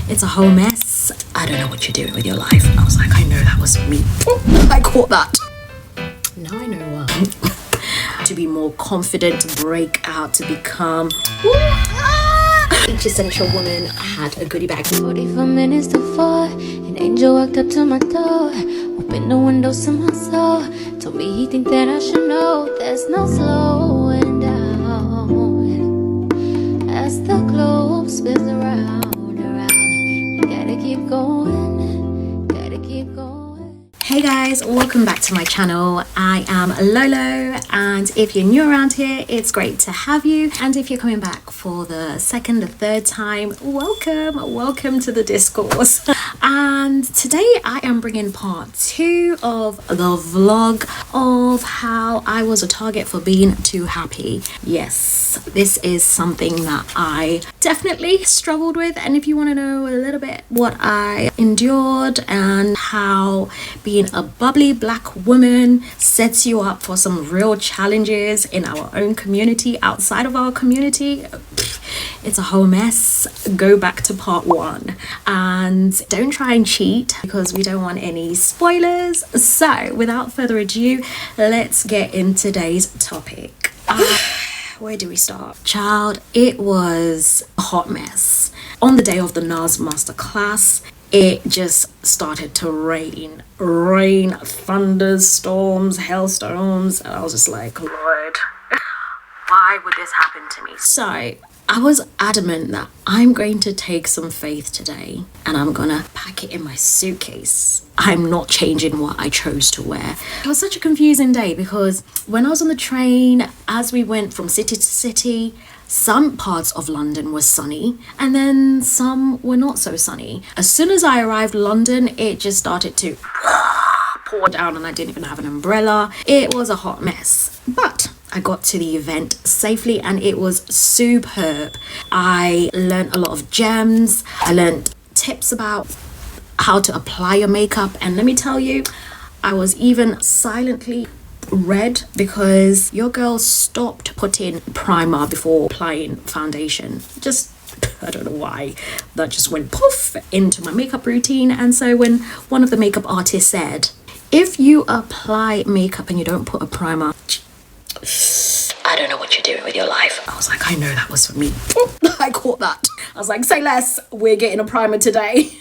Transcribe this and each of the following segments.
It's a whole mess. I don't know what you're doing with your life. I was like, I know that was me. I caught that. Now I know why. To be more confident, to break out, to become. Each essential woman had a goodie bag. 45 minutes to 4, an angel walked up to my door, opened the window to my soul, told me he think that I should know there's no slowing down. As the globe spins around, you gotta keep going, gotta keep going. Hey guys, welcome back to my channel. I am Lolo, and if you're new around here, it's great to have you. And if you're coming back for the second or third time, welcome to the discourse. And today I am bringing part 2 of the vlog of how I was a target for being too happy. Yes, this is something that I definitely struggled with, and if you want to know a little bit what I endured and how being a bubbly black woman sets you up for some real challenges in our own community, outside of our community, it's a whole mess. Go back to part 1 and don't try and cheat because we don't want any spoilers. So without further ado, let's get into today's topic. Where do we start? Child, it was a hot mess. On the day of the NARS Masterclass, it just started to rain, thunderstorms, hailstorms, and I was just like, Lord, why would this happen to me? So I was adamant that I'm going to take some faith today and I'm gonna pack it in my suitcase. I'm not changing what I chose to wear. It was such a confusing day because when I was on the train, as we went from city to city, some parts of London were sunny and then some were not so sunny. As soon as I arrived London, it just started to pour down and I didn't even have an umbrella. It was a hot mess, but I got to the event safely and it was superb. I learned a lot of gems. I learned tips about how to apply your makeup, and let me tell you, I was even silently red because your girl stopped putting primer before applying foundation. Just, I don't know why, that just went poof into my makeup routine. And so when one of the makeup artists said, if you apply makeup and you don't put a primer, I don't know what you're doing with your life. I was like, I know that was for me. I caught that. I was like, say less, we're getting a primer today.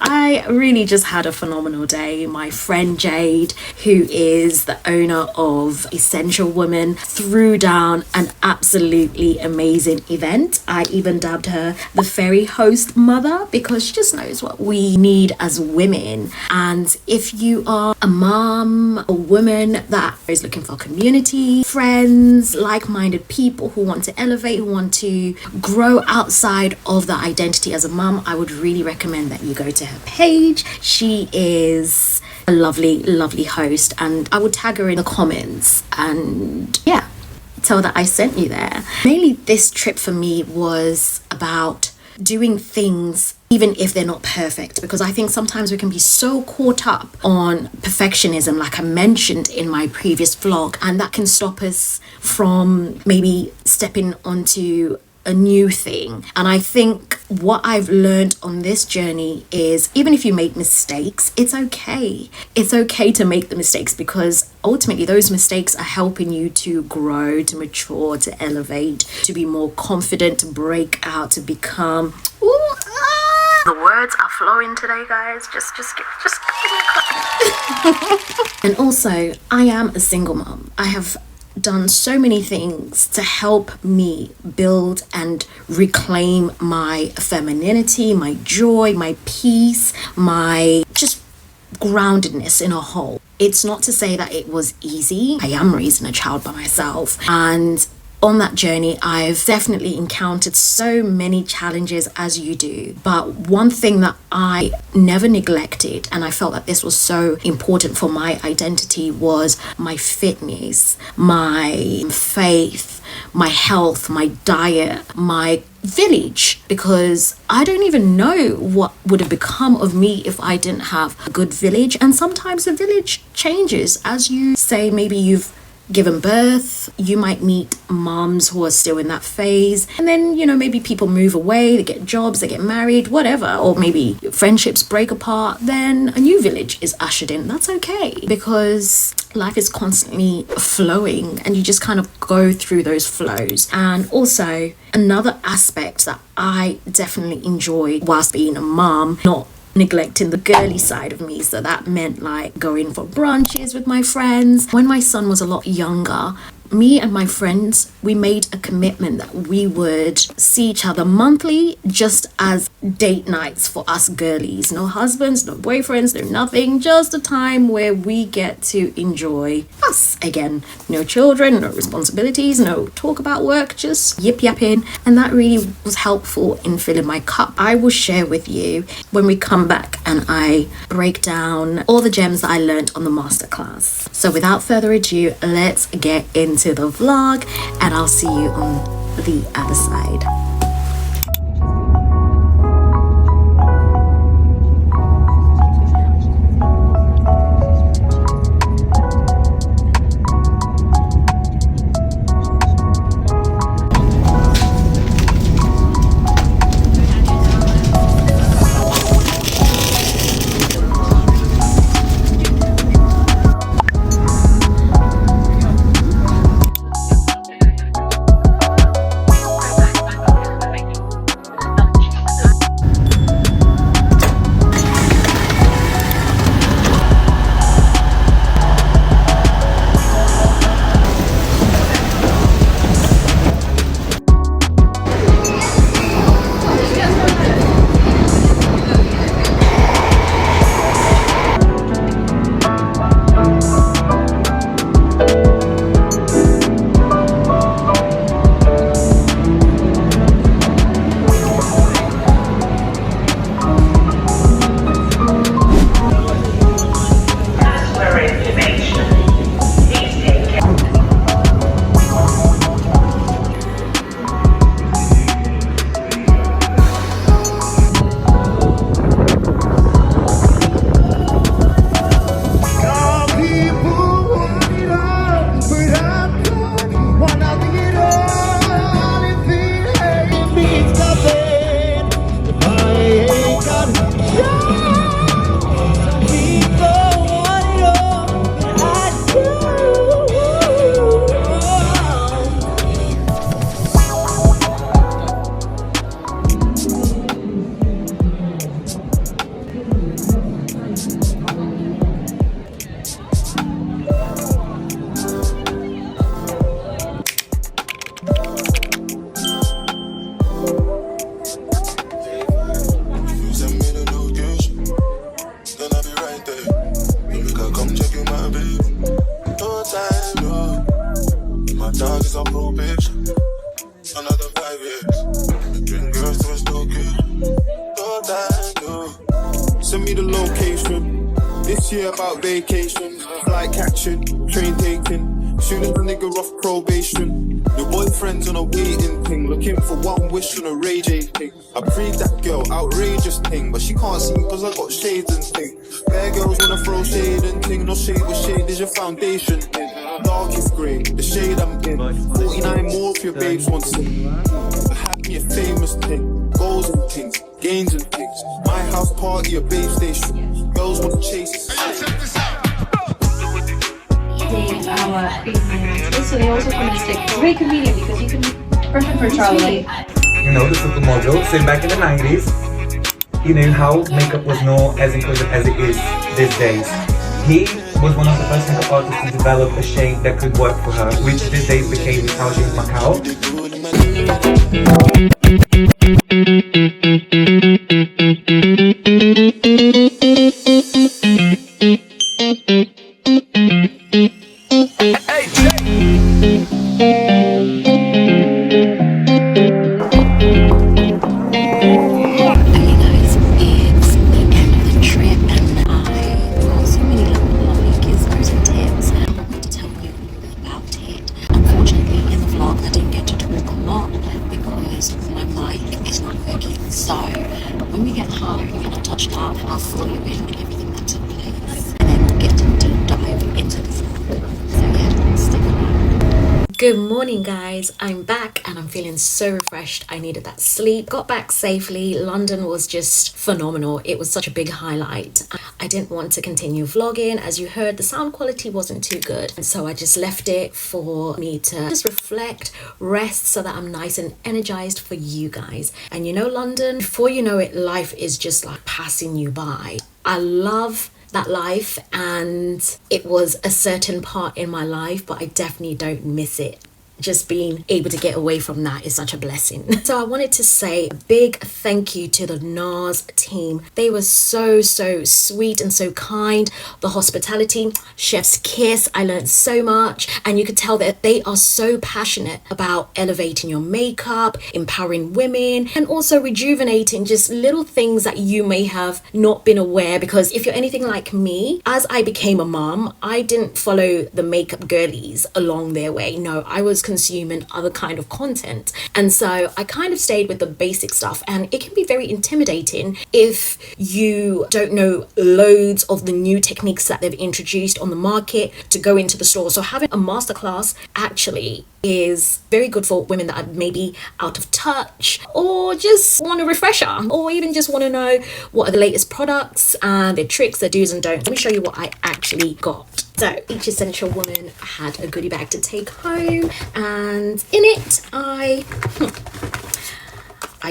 I really just had a phenomenal day. My friend Jade, who is the owner of Essential Woman, threw down an absolutely amazing event. I even dubbed her the fairy host mother because she just knows what we need as women. And if you are a mom, a woman that is looking for community, friends, like-minded people who want to elevate, who want to grow outside of the identity as a mom, I would really recommend that you go to her page. She is a lovely host, and I would tag her in the comments and yeah, tell that I sent you there. Mainly this trip for me was about doing things even if they're not perfect, because I think sometimes we can be so caught up on perfectionism, like I mentioned in my previous vlog, and that can stop us from maybe stepping onto a new thing. And I think what I've learned on this journey is even if you make mistakes, it's okay. It's okay to make the mistakes because ultimately those mistakes are helping you to grow, to mature, to elevate, to be more confident, to break out, to become. The words are flowing today, guys. Just give me a clap. And also, I am a single mom. I have done so many things to help me build and reclaim my femininity, my joy, my peace, my just groundedness in a whole. It's not to say that it was easy. I am raising a child by myself, and on that journey, I've definitely encountered so many challenges as you do. But one thing that I never neglected, and I felt that this was so important for my identity, was my fitness, my faith, my health, my diet, my village, because I don't even know what would have become of me if I didn't have a good village. And sometimes the village changes, as you say, maybe you've given birth. You might meet moms who are still in that phase, and then, you know, maybe people move away, they get jobs, they get married, whatever, or maybe friendships break apart. Then a new village is ushered in. That's okay, because life is constantly flowing and you just kind of go through those flows. And also another aspect that I definitely enjoyed whilst being a mom, not neglecting the girly side of me, so that meant like going for brunches with my friends. When my son was a lot younger, me and my friends, we made a commitment that we would see each other monthly, just as date nights for us girlies. No husbands, no boyfriends, no nothing, just a time where we get to enjoy us again. No children, no responsibilities, no talk about work, just yip yapping. And that really was helpful in filling my cup. I will share with you when we come back and I break down all the gems that I learned on the masterclass. So without further ado, let's get into the vlog, and I'll see you on the other side. Send me the location. This year about vacation, flight catching, train taking, shooting the nigga off probation. Your boyfriend's on a waiting thing, looking for one wish on a Ray J thing. I breed that girl, outrageous thing, but she can't see cause I got shades and thing. Bad girls wanna throw shade and thing, no shade with shade is your foundation thing. Darkest grey, the shade I'm in. 49 more if your babes want sin. I had me a famous thing, goals and things, gains and things. My house party, a babe station. Girls want to chase us. Our business. So they also come in a stick. It's very convenient because you can perfect for Charlie. You know, the supermodel. So back in the 90s, you know how makeup was not as inclusive as it is these days. He was one of the first makeup artists to develop a shade that could work for her, which these days became Italian Macao. Everything that took place, and then we'll get to deep dive into the vlog. So yeah, stick around. Good morning, guys. I'm back and I'm feeling so refreshed. I needed that sleep. Got back safely. London was just phenomenal. It was such a big highlight. I didn't want to continue vlogging. As you heard, the sound quality wasn't too good. And so I just left it for me to just reflect, rest, so that I'm nice and energized for you guys. And you know, London, before you know it, life is just like passing you by. I love that life, and it was a certain part in my life, but I definitely don't miss it. Just being able to get away from that is such a blessing. So I wanted to say a big thank you to the NARS team. They were so sweet and so kind. The hospitality, chef's kiss, I learned so much, and you could tell that they are so passionate about elevating your makeup, empowering women, and also rejuvenating just little things that you may have not been aware. Because if you're anything like me, as I became a mom, I didn't follow the makeup girlies along their way. No, I was consuming other kind of content, and so I kind of stayed with the basic stuff, and it can be very intimidating if you don't know loads of the new techniques that they've introduced on the market to go into the store. So having a masterclass actually is very good for women that are maybe out of touch, or just want a refresher, or even just want to know what are the latest products and their tricks, their do's and don'ts. Let me show you what I actually got. So each essential woman had a goodie bag to take home, and in it I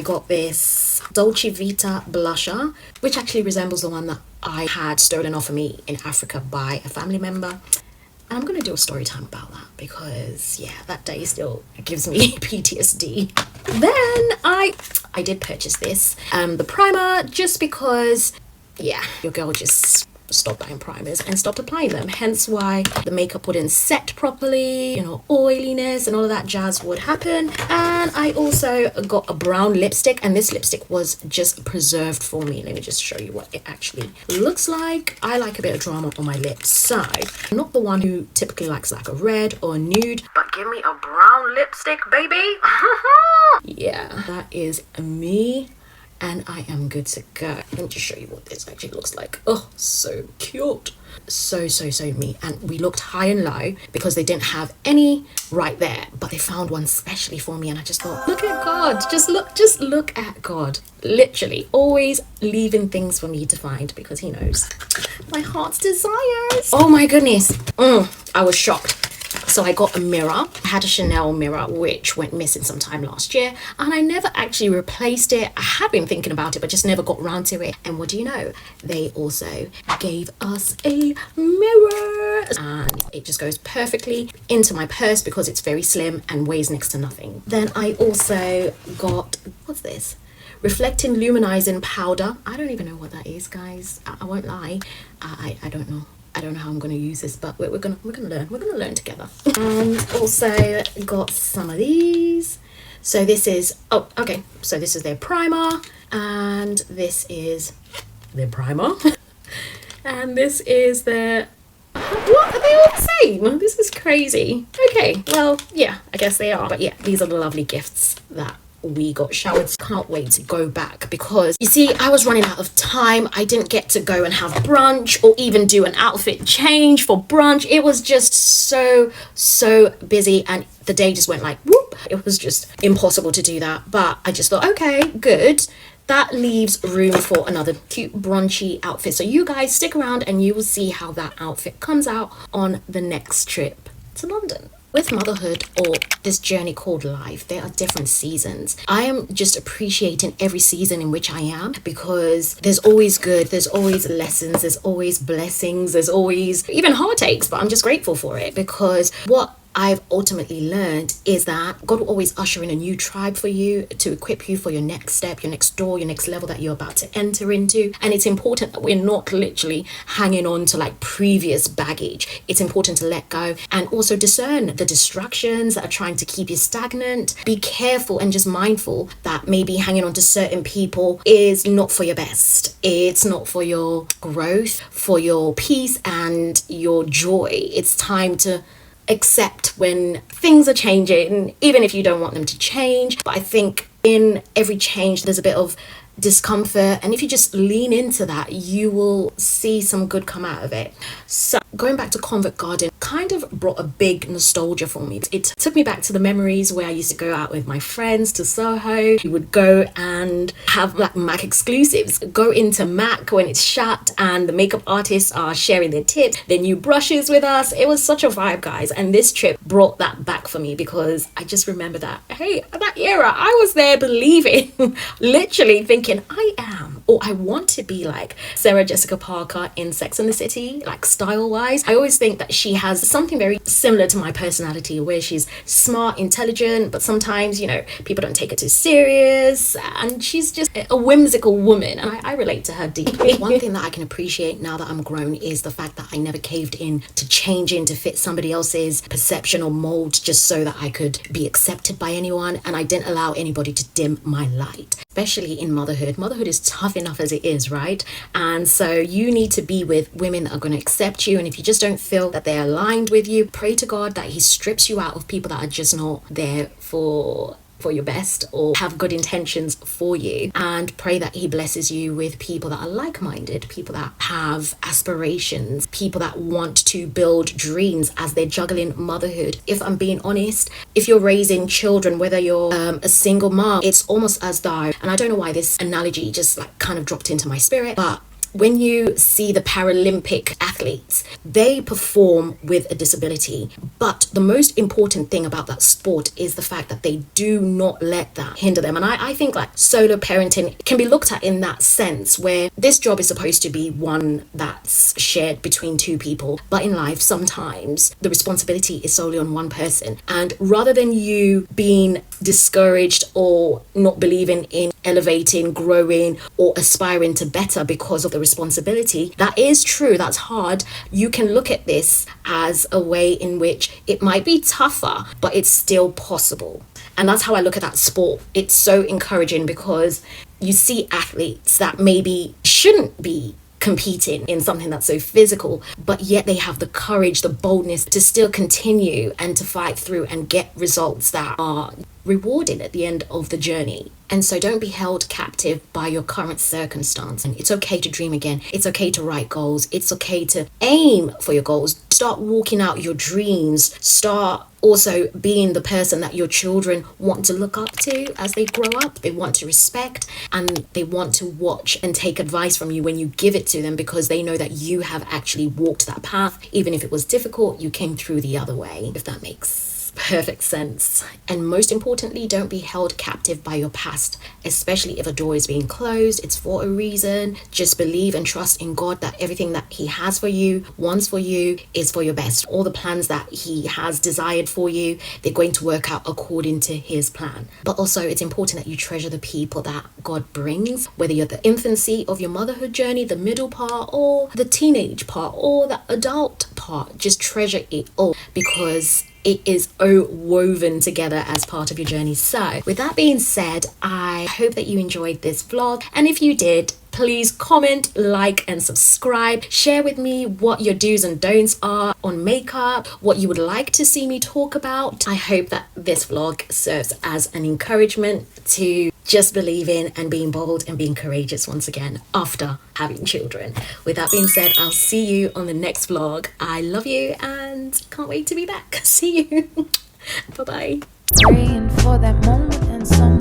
got this Dolce Vita blusher, which actually resembles the one that I had stolen off of me in Africa by a family member. And I'm going to do a story time about that, because yeah, that day still gives me PTSD. Then I did purchase this, the primer, just because, yeah, your girl just stopped buying primers and stopped applying them, hence why the makeup wouldn't set properly, you know, oiliness and all of that jazz would happen. And I also got a brown lipstick, and this lipstick was just preserved for me. Let me just show you what it actually looks like. I like a bit of drama on my lips, so I'm not the one who typically likes like a red or a nude, but give me a brown lipstick, baby. Yeah, that is me, and I am good to go. Let me just show you what this actually looks like. Oh, so cute. So me. And we looked high and low because they didn't have any right there, but they found one specially for me, and I just thought, look at God. Just look at God. Literally always leaving things for me to find, because he knows my heart's desires. Oh my goodness. I was shocked. So I got a mirror. I had a Chanel mirror which went missing sometime last year, and I never actually replaced it. I had been thinking about it, but just never got around to it. And what do you know? They also gave us a mirror, and it just goes perfectly into my purse because it's very slim and weighs next to nothing. Then I also got, what's this? Reflecting luminizing powder. I don't even know what that is, guys. I won't lie. I don't know. I don't know how I'm going to use this, but we're gonna learn. We're gonna learn together. And also got some of these. So this is, oh, okay. So this is their primer, and this is their primer, and this is their, what, are they all the same? This is crazy. Okay, well, yeah, I guess they are. But yeah, these are the lovely gifts that we got showered. Can't wait to go back, because you see, I was running out of time. I didn't get to go and have brunch or even do an outfit change for brunch. It was just so busy, and the day just went like whoop. It was just impossible to do that. But I just thought, okay, good, that leaves room for another cute brunchy outfit. So you guys stick around and you will see how that outfit comes out on the next trip to London. With motherhood, or this journey called life, there are different seasons. I am just appreciating every season in which I am, because there's always good, there's always lessons, there's always blessings, there's always even heartaches, but I'm just grateful for it, because what I've ultimately learned is that God will always usher in a new tribe for you to equip you for your next step, your next door, your next level that you're about to enter into. And it's important that we're not literally hanging on to like previous baggage. It's important to let go and also discern the distractions that are trying to keep you stagnant. Be careful and just mindful that maybe hanging on to certain people is not for your best. It's not for your growth, for your peace and your joy. It's time to accept when things are changing, even if you don't want them to change. But I think in every change there's a bit of discomfort, and if you just lean into that, you will see some good come out of it. So going back to Covent Garden kind of brought a big nostalgia for me. It took me back to the memories where I used to go out with my friends to Soho. We would go and have like MAC exclusives, go into MAC when it's shut and the makeup artists are sharing their tips, their new brushes with us. It was such a vibe, guys, and this trip brought that back for me because I just remember that, hey, that era, I was there believing, literally thinking I am, or I want to be like Sarah Jessica Parker in Sex and the City, like style wise. I always think that she has something very similar to my personality, where she's smart, intelligent, but sometimes, you know, people don't take her too serious, and she's just a whimsical woman, and I relate to her deeply. One thing that I can appreciate now that I'm grown is the fact that I never caved in to changing to fit somebody else's perception or mold just so that I could be accepted by anyone, and I didn't allow anybody to dim my light. Especially in motherhood. Motherhood is tough enough as it is, right? And so you need to be with women that are going to accept you. And if you just don't feel that they're aligned with you, pray to God that he strips you out of people that are just not there for your best or have good intentions for you, and pray that he blesses you with people that are like-minded, people that have aspirations, people that want to build dreams as they're juggling motherhood. If I'm being honest, if you're raising children, whether you're a single mom, it's almost as though, and I don't know why this analogy just like kind of dropped into my spirit, but when you see the Paralympic athletes, they perform with a disability. But the most important thing about that sport is the fact that they do not let that hinder them. And I think like solo parenting can be looked at in that sense, where this job is supposed to be one that's shared between two people. But in life, sometimes the responsibility is solely on one person. And rather than you being discouraged or not believing in elevating, growing, or aspiring to better because of the responsibility, that is true, that's hard. You can look at this as a way in which it might be tougher, but it's still possible. And that's how I look at that sport. It's so encouraging because you see athletes that maybe shouldn't be competing in something that's so physical, but yet they have the courage, the boldness to still continue and to fight through and get results that are rewarded at the end of the journey. And so don't be held captive by your current circumstance. And it's okay to dream again. It's okay to write goals. It's okay to aim for your goals. Start walking out your dreams. Start also being the person that your children want to look up to as they grow up. They want to respect and they want to watch and take advice from you when you give it to them, because they know that you have actually walked that path. Even if it was difficult, you came through the other way, if that makes perfect sense. And most importantly, don't be held captive by your past, especially if a door is being closed. It's for a reason. Just believe and trust in God that everything that he has for you, wants for you, is for your best. All the plans that he has desired for you, they're going to work out according to his plan. But also it's important that you treasure the people that God brings, whether you're the infancy of your motherhood journey, the middle part, or the teenage part, or the adult part. Just treasure it all, because it is woven together as part of your journey. So with that being said, I hope that you enjoyed this vlog, and if you did, please comment, like and subscribe. Share with me what your do's and don'ts are on makeup, what you would like to see me talk about. I hope that this vlog serves as an encouragement to just believe in and being bold and being courageous once again after having children. With that being said, I'll see you on the next vlog. I love you and can't wait to be back. See you. Bye bye. Praying for that moment and some